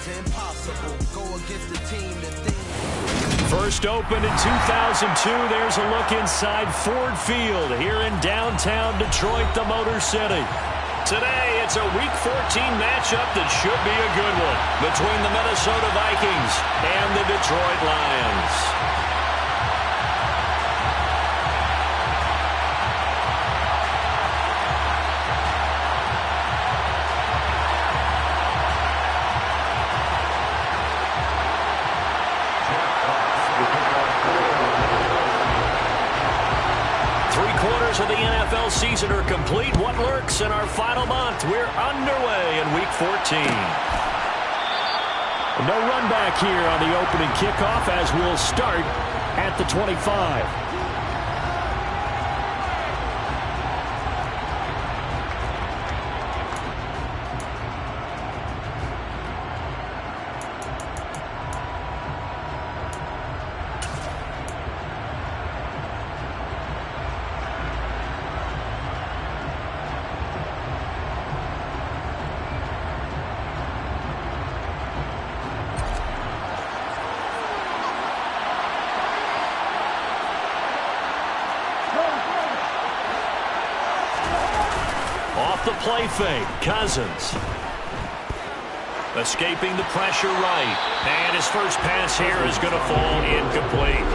seems impossible. Go against the team that thinks. First opened in 2002. There's a look inside Ford Field here in downtown Detroit, the Motor City. Today, it's a Week 14 matchup that should be a good one between the Minnesota Vikings and the Detroit Lions. Of the NFL season are complete. What lurks in our final month? We're underway in Week 14. No run back here on the opening kickoff as we'll start at the 25. Off the play fake, Cousins. Escaping the pressure right. And his first pass here is going to fall incomplete.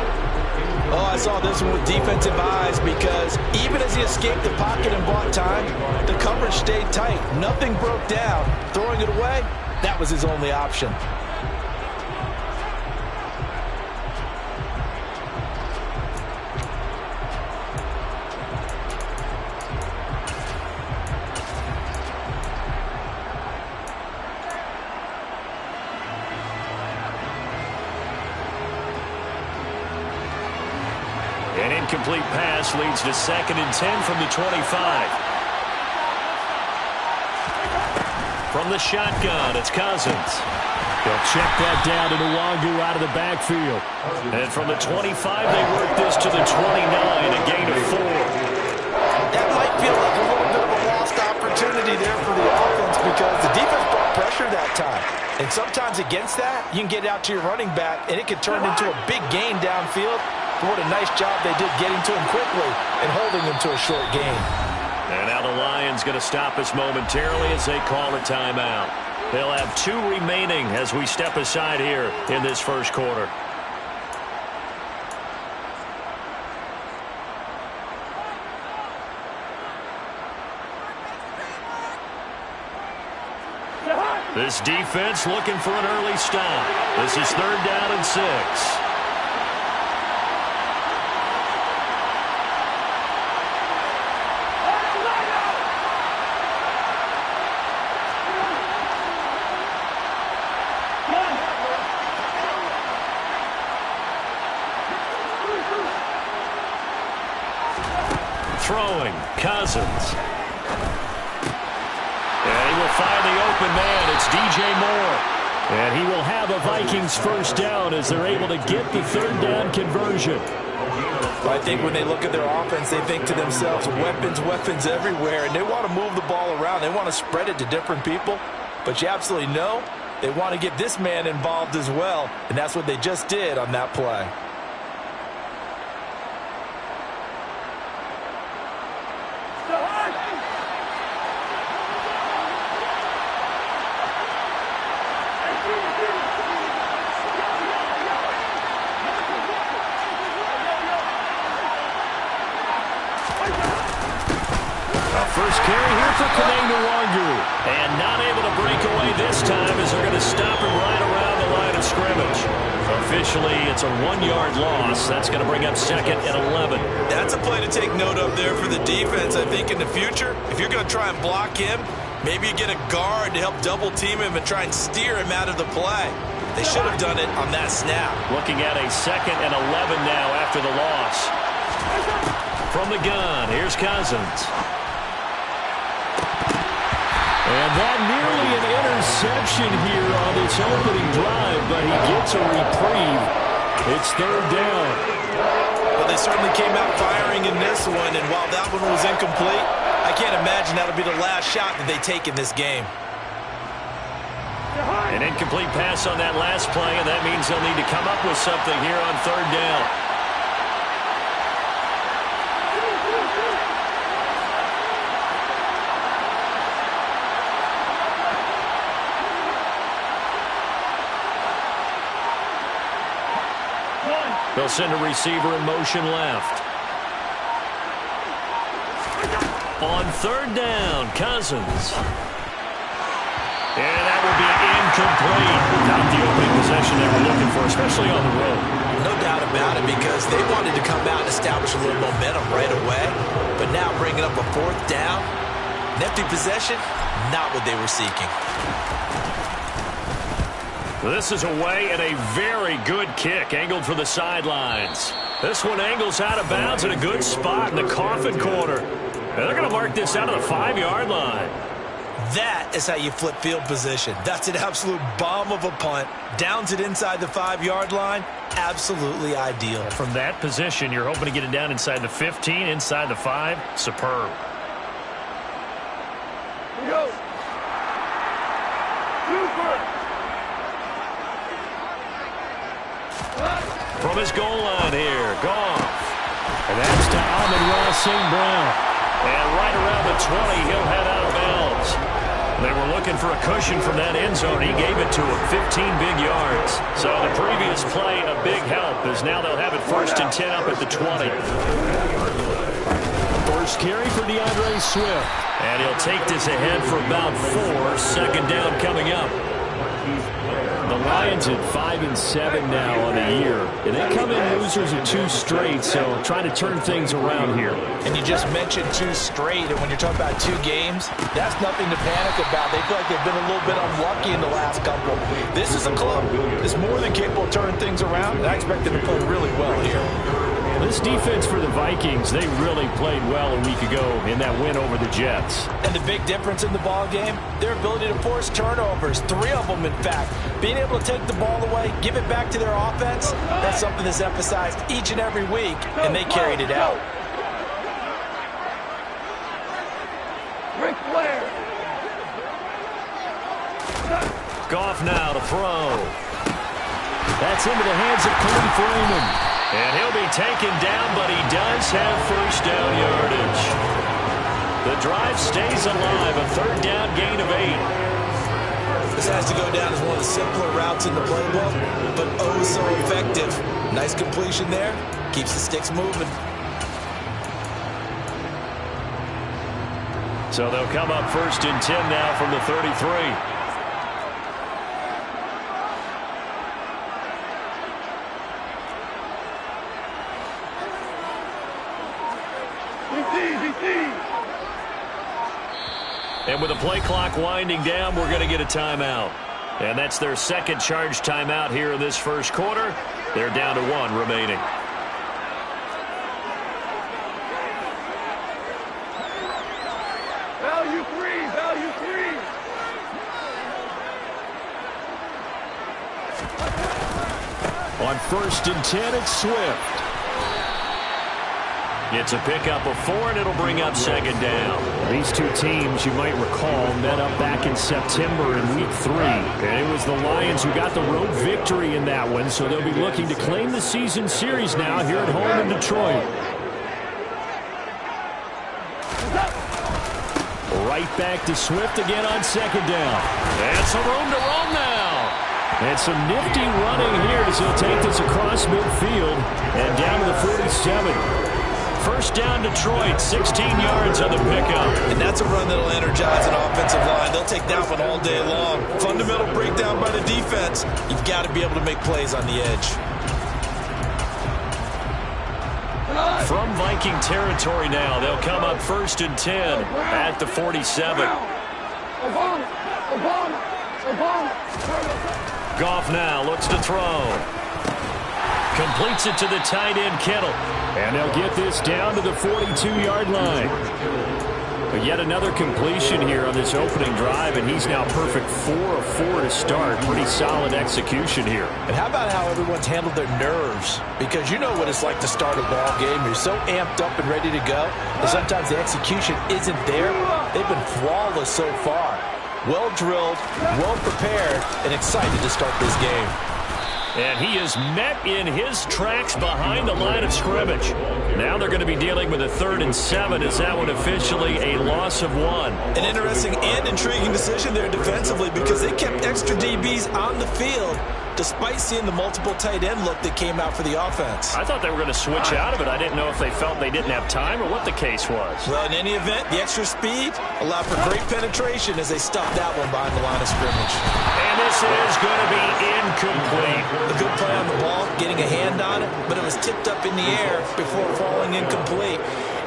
Oh, I saw this one with defensive eyes because even as he escaped the pocket and bought time, the coverage stayed tight. Nothing broke down. Throwing it away, that was his only option. An incomplete pass leads to 2nd and 10 from the 25. From the shotgun, it's Cousins. They'll check that down to Nwangu out of the backfield. And from the 25, they work this to the 29, a gain of 4. That might feel like a little bit of a lost opportunity there for the offense because the defense brought pressure that time. And sometimes against that, you can get out to your running back, and it can turn into a big gain downfield. But what a nice job they did getting to him quickly and holding him to a short gain. And now the Lions going to stop us momentarily as they call a timeout. They'll have 2 remaining as we step aside here in this first quarter. This defense looking for an early stop. This is 3rd down and 6. Throwing, Cousins. And he will find the open man. It's DJ Moore. And he will have a Vikings first down as they're able to get the 3rd down conversion. I think when they look at their offense, they think to themselves, weapons, weapons everywhere. And they want to move the ball around. They want to spread it to different people. But you absolutely know they want to get this man involved as well. And that's what they just did on that play. First carry here for Nwangu. And not able to break away this time as they're going to stop him right around the line of scrimmage. Officially, it's a 1-yard loss. That's going to bring up 2nd and 11. That's a play to take note of there for the defense. I think in the future, if you're going to try and block him, maybe you get a guard to help double team him and try and steer him out of the play. They should have done it on that snap. Looking at a 2nd and 11 now after the loss. From the gun, here's Cousins. And that nearly an interception here on its opening drive, but he gets a reprieve. It's 3rd down. Well, they certainly came out firing in this one, and while that one was incomplete, I can't imagine that'll be the last shot that they take in this game. An incomplete pass on that last play, and that means they'll need to come up with something here on third down. They'll send a receiver in motion left. On third down, Cousins. And that will be incomplete. Not the opening possession they were looking for, especially on the road. No doubt about it, because they wanted to come out and establish a little momentum right away. But now bringing up a fourth down, an empty possession, not what they were seeking. This is away and a very good kick, angled for the sidelines. This one angles out of bounds in a good spot in the coffin corner. And they're going to mark this out of the 5-yard line. That is how you flip field position. That's an absolute bomb of a punt. Downs it inside the 5-yard line. Absolutely ideal. From that position, you're hoping to get it down inside the 15, inside the 5. Superb. Here we go. From his goal line here, Goff. And that's to Amon-Ra St. Brown. And right around the 20, he'll head out of bounds. They were looking for a cushion from that end zone. He gave it to him, 15 big yards. So the previous play, a big help, as now they'll have it 1st and 10 up at the 20. First carry for DeAndre Swift. And he'll take this ahead for about 4. Second down coming up. The Lions at 5-7 now on the year. And they come in losers of 2 straight, so trying to turn things around here. And you just mentioned 2 straight, and when you're talking about 2 games, that's nothing to panic about. They feel like they've been a little bit unlucky in the last couple. This is a club that's more than capable of turning things around, and I expect them to play really well here. This defense for the Vikings, they really played well a week ago in that win over the Jets. And the big difference in the ball game, their ability to force turnovers, 3 of them in fact. Being able to take the ball away, give it back to their offense, that's something that's emphasized each and every week, and they carried it out. Ric Flair. Goff now to throw. That's into the hands of Kalif Raymond. And he'll be taken down, but he does have first down yardage. The drive stays alive, a 3rd down gain of 8. This has to go down as one of the simpler routes in the playbook, but oh so effective. Nice completion there. Keeps the sticks moving. So they'll come up 1st and 10 now from the 33. And with the play clock winding down, we're going to get a timeout. And that's their 2nd charge timeout here in this 1st quarter. They're down to 1 remaining. Value 3, value 3. On 1st and 10, it's Swift. It's a pickup of 4, and it'll bring up 2nd down. These 2 teams, you might recall, met up back in September in Week 3. And it was the Lions who got the road victory in that one, so they'll be looking to claim the season series now here at home in Detroit. Right back to Swift again on 2nd down. And some room to roam now. And some nifty running here as he'll take this across midfield and down to the 47. First down, Detroit, 16 yards on the pickup. And that's a run that'll energize an offensive line. They'll take that one all day long. Fundamental breakdown by the defense. You've got to be able to make plays on the edge. From Viking territory now, they'll come up 1st and 10 at the 47. Goff now looks to throw. Completes it to the tight end, Kittle. And they'll get this down to the 42-yard line. But yet another completion here on this opening drive, and he's now perfect 4 of 4 to start. Pretty solid execution here. And how about how everyone's handled their nerves? Because you know what it's like to start a ball game. You're so amped up and ready to go, and sometimes the execution isn't there. They've been flawless so far. well-drilled, well-prepared, and excited to start this game. And he is met in his tracks behind the line of scrimmage. Now they're going to be dealing with a 3rd and 7 as that one officially a loss of 1. An interesting and intriguing decision there defensively because they kept extra DBs on the field despite seeing the multiple tight end look that came out for the offense. I thought they were going to switch out of it. I didn't know if they felt they didn't have time or what the case was. Well, in any event, the extra speed allowed for great penetration as they stuffed that one behind the line of scrimmage. And this is going to be incomplete. A good play on the ball, getting a hand on it, but it was tipped up in the air before falling incomplete.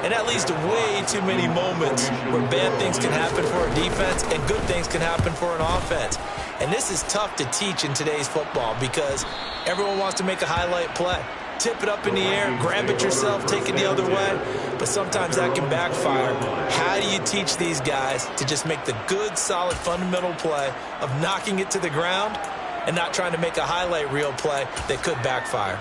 And that leads to way too many moments where bad things can happen for a defense and good things can happen for an offense. And this is tough to teach in today's football because everyone wants to make a highlight play. Tip it up in the air, grab it yourself, take it the other way. But sometimes that can backfire. How do you teach these guys to just make the good, solid, fundamental play of knocking it to the ground and not trying to make a highlight reel play that could backfire?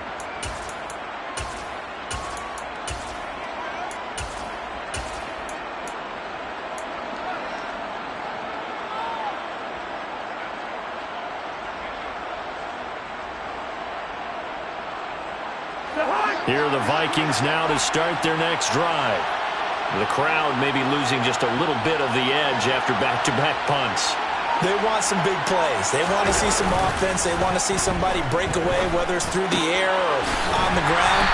Here are the Vikings now to start their next drive. The crowd may be losing just a little bit of the edge after back-to-back punts. They want some big plays. They want to see some offense. They want to see somebody break away, whether it's through the air or on the ground.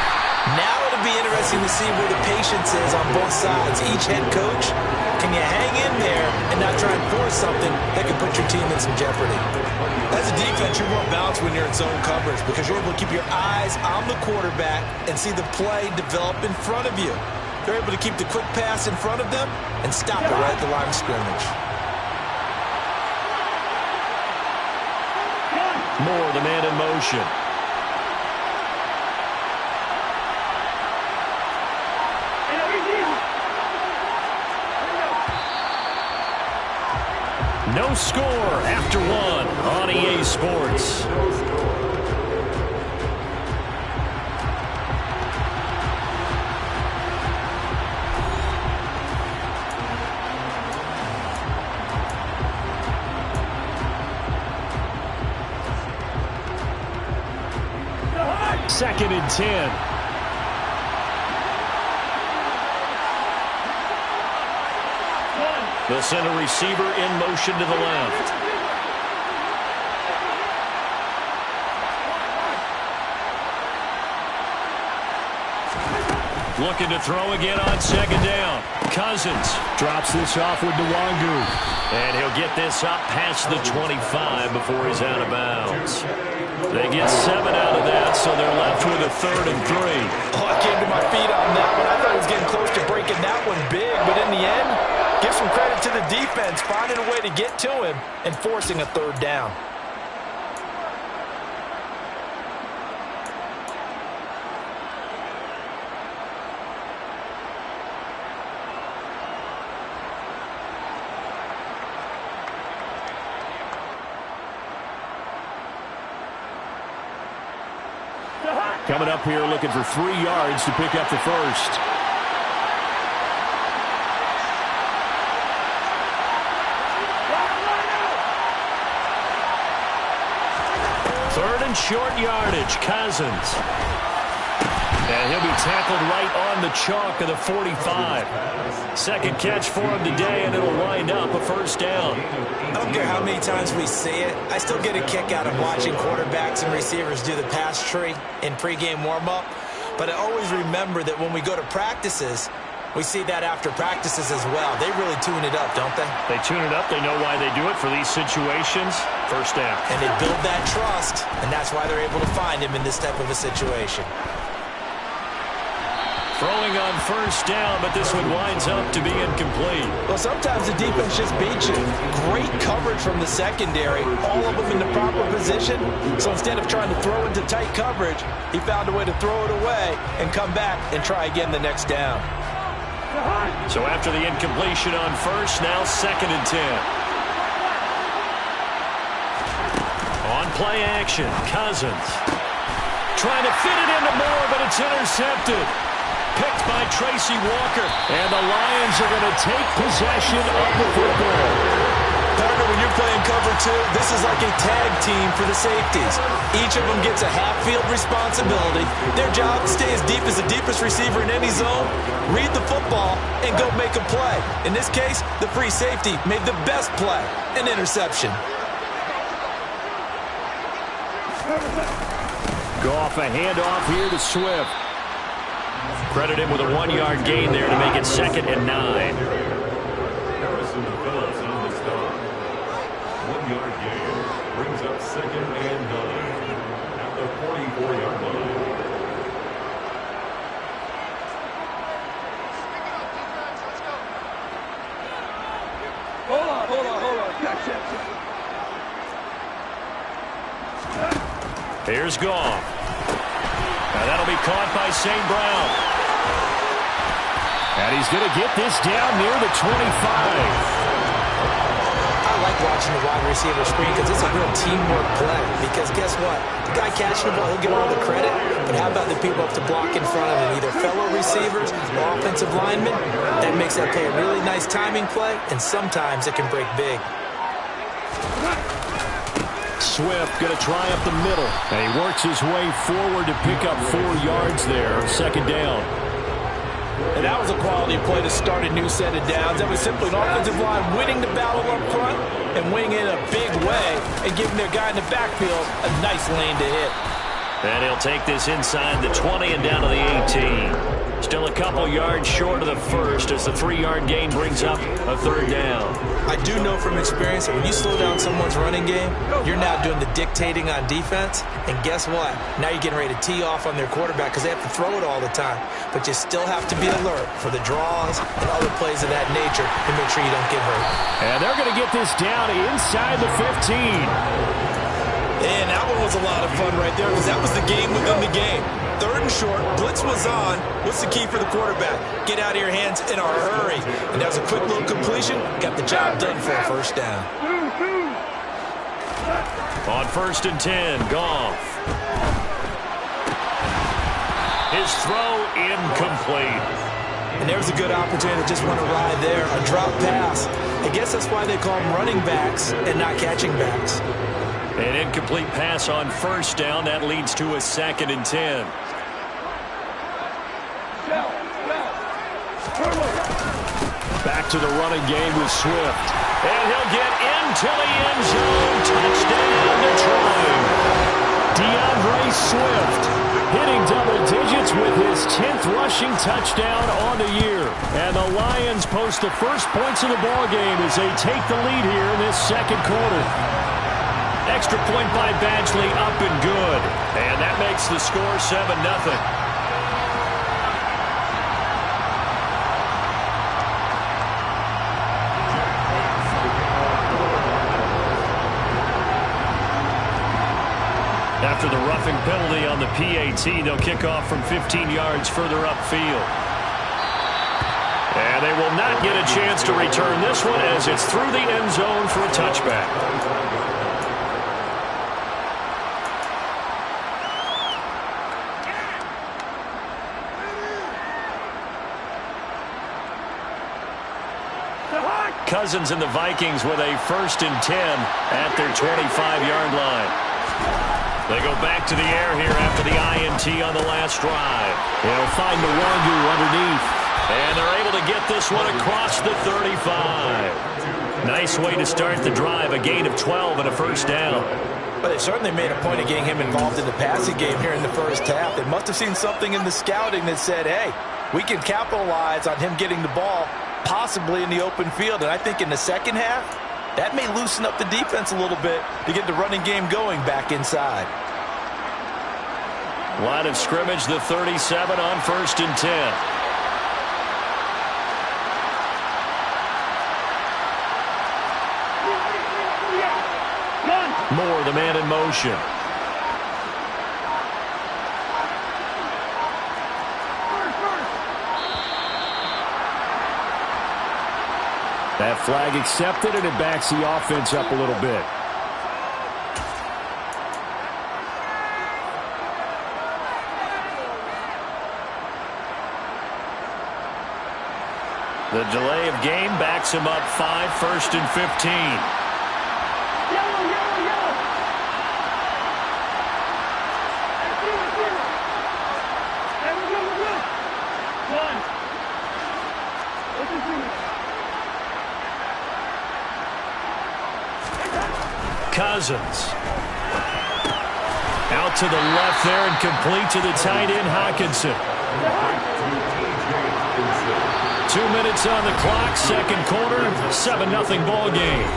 Now it'll be interesting to see where the patience is on both sides. Each head coach, can you hang in there and not try and force something that could put your team in some jeopardy? As a defense, you're more balanced when you're in zone coverage because you're able to keep your eyes on the quarterback and see the play develop in front of you. They're able to keep the quick pass in front of them and stop it right at the line of scrimmage. Moore, the man in motion. No score after 1 on EA Sports. Second and 10. They'll send a receiver in motion to the left. Looking to throw again on second down. Cousins drops this off with Nwangu. And he'll get this up past the 25 before he's out of bounds. They get 7 out of that, so they're left with a 3rd and 3. Oh, I came to my feet on that one. I thought he was getting close to breaking that one big, but in the end, give some credit to the defense, finding a way to get to him and forcing a 3rd down. Coming up here looking for 3 yards to pick up the first. Third and short yardage, Cousins. And he'll be tackled right on the chalk of the 45. Second catch for him today, and it'll wind up a first down. I don't care how many times we see it. I still get a kick out of watching quarterbacks and receivers do the pass tree in pregame warm-up. But I always remember that when we go to practices, we see that after practices as well. They really tune it up, don't they? They tune it up. They know why they do it for these situations. First down. And they build that trust, and that's why they're able to find him in this type of a situation. Throwing on first down, but this one winds up to be incomplete. Well, sometimes the defense just beats you. Great coverage from the secondary, all of them in the proper position. So instead of trying to throw into tight coverage, he found a way to throw it away and come back and try again the next down. So after the incompletion on first, now second and 10. On play action, Cousins. Trying to fit it into Moore, but it's intercepted. Picked by Tracy Walker. And the Lions are going to take possession of the football. Partner, when you're playing cover two, this is like a tag team for the safeties. Each of them gets a half-field responsibility. Their job is to stay as deep as the deepest receiver in any zone, read the football, and go make a play. In this case, the free safety made the best play, an interception. Goff, a handoff here to Swift. Credit him with a 1-yard gain there to make it 2nd and 9. Harrison Phillips on the stop. 1-yard gain brings up 2nd and 9 at the 44-yard line. Hold on. Check. Here's Goff. Now that'll be caught by St. Brown. And he's going to get this down near the 25. I like watching the wide receiver screen because it's a real teamwork play. Because guess what? The guy catching the ball, he'll get all the credit. But how about the people up to block in front of him? Either fellow receivers or offensive linemen. That makes that play a really nice timing play. And sometimes it can break big. Swift going to try up the middle. And he works his way forward to pick up 4 yards there. 2nd down. And that was a quality play to start a new set of downs. That was simply an offensive line winning the battle up front and winning it in a big way and giving their guy in the backfield a nice lane to hit. And he'll take this inside the 20 and down to the 18. Still a couple yards short of the first as the 3-yard gain brings up a 3rd down. I do know from experience that when you slow down someone's running game, you're now doing the dictating on defense. And guess what? Now you're getting ready to tee off on their quarterback because they have to throw it all the time. But you still have to be alert for the draws and other plays of that nature to make sure you don't get hurt. And they're going to get this down inside the 15. And that one was a lot of fun right there because that was the game within the game. 3rd and short, blitz was on. What's the key for the quarterback? Get out of your hands in a hurry. And that was a quick little completion. Got the job done for a 1st down. On 1st and 10, Goff. His throw incomplete. And there's a good opportunity to just want to ride there. A drop pass. I guess that's why they call them running backs and not catching backs. An incomplete pass on 1st down. That leads to a 2nd and 10. Back to the running game with Swift. And he'll get into the end zone. Touchdown, Detroit. DeAndre Swift hitting double digits with his 10th rushing touchdown on the year. And the Lions post the first points of the ball game as they take the lead here in this 2nd quarter. Extra point by Badgley, up and good. And that makes the score 7-0. After the roughing penalty on the PAT, they'll kick off from 15 yards further upfield. And they will not get a chance to return this one as it's through the end zone for a touchback. Cousins and the Vikings with a 1st and 10 at their 25-yard line. They go back to the air here after the INT on the last drive. They'll find the Wangu underneath. And they're able to get this one across the 35. Nice way to start the drive, a gain of 12 and a 1st down. But they certainly made a point of getting him involved in the passing game here in the 1st half. They must have seen something in the scouting that said, hey, we can capitalize on him getting the ball possibly in the open field. And I think in the 2nd half, that may loosen up the defense a little bit to get the running game going back inside. Line of scrimmage, the 37 on 1st and 10. Moore, the man in motion. That flag accepted, and it backs the offense up a little bit. The delay of game backs him up 5, 1st and 15. Cousins. Out to the left there and complete to the tight end, Hockenson. 2 minutes on the clock, second quarter, 7-0 ball game.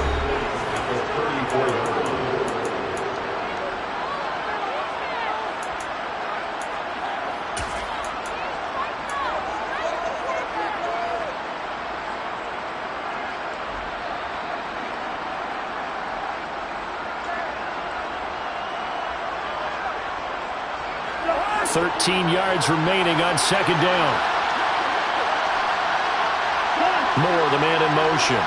$13 yards remaining on second down. Moore, the man in motion.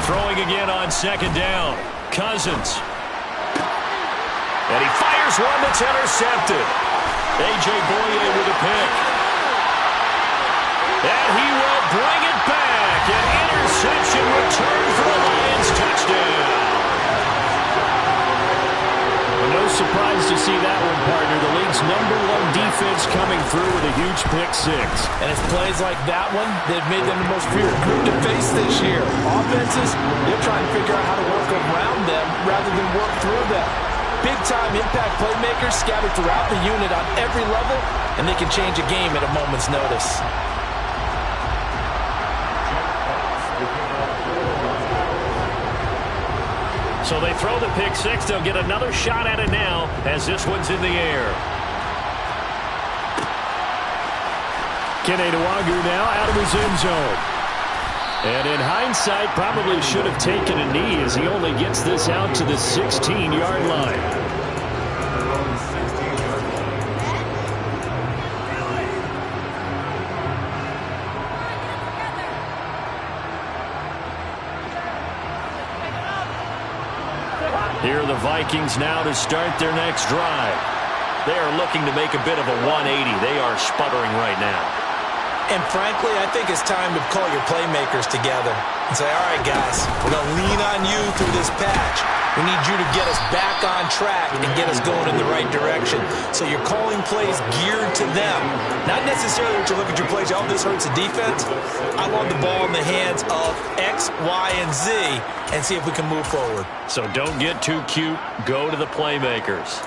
Throwing again on second down. Cousins. And he fires one that's intercepted. A.J. Boye with a pick. And he will bring it back. An interception return for the Lions. Touchdown. No surprise to see that one, partner. The league's #1 defense coming through with a huge pick six. And it's plays like that one that have made them the most feared group to face this year. Offenses, they're trying to figure out how to work around them rather than work through them. Big-time impact playmakers scattered throughout the unit on every level, and they can change a game at a moment's notice. So they throw the pick six. They'll get another shot at it now as this one's in the air. Kene Nwangwu now out of his end zone. And in hindsight, probably should have taken a knee as he only gets this out to the 16-yard line. Here are the Vikings now to start their next drive. They are looking to make a bit of a 180. They are sputtering right now. And frankly, I think it's time to call your playmakers together and say, all right, guys, we're going to lean on you through this patch. We need you to get us back on track and get us going in the right direction. So you're calling plays geared to them. Not necessarily that you look at your plays, oh, this hurts the defense. I want the ball in the hands of X, Y, and Z and see if we can move forward. So don't get too cute. Go to the playmakers.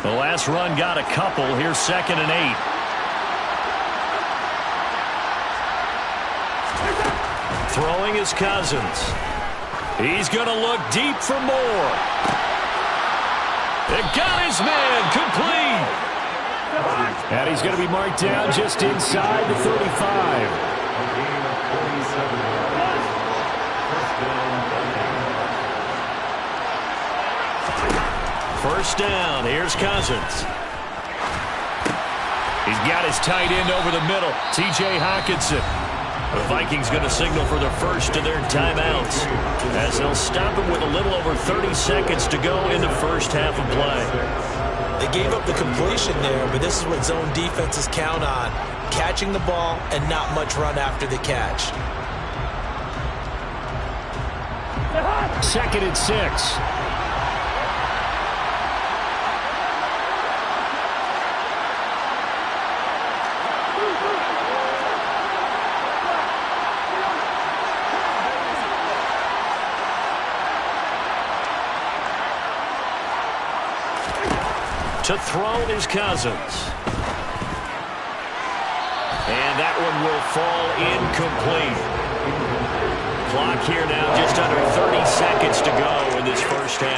The last run got a couple. Here's 2nd and 8. Throwing is Cousins. He's going to look deep for more. It got his man complete. And he's going to be marked down just inside the 35. First down. Here's Cousins. He's got his tight end over the middle. T.J. Hockenson. The Vikings going to signal for their first of their timeouts as they'll stop him with a little over 30 seconds to go in the first half of play. They gave up the completion there, but this is what zone defenses count on. Catching the ball and not much run after the catch. 2nd and 6. To throw is Cousins. And that one will fall incomplete. Clock here now, just under 30 seconds to go in this first half.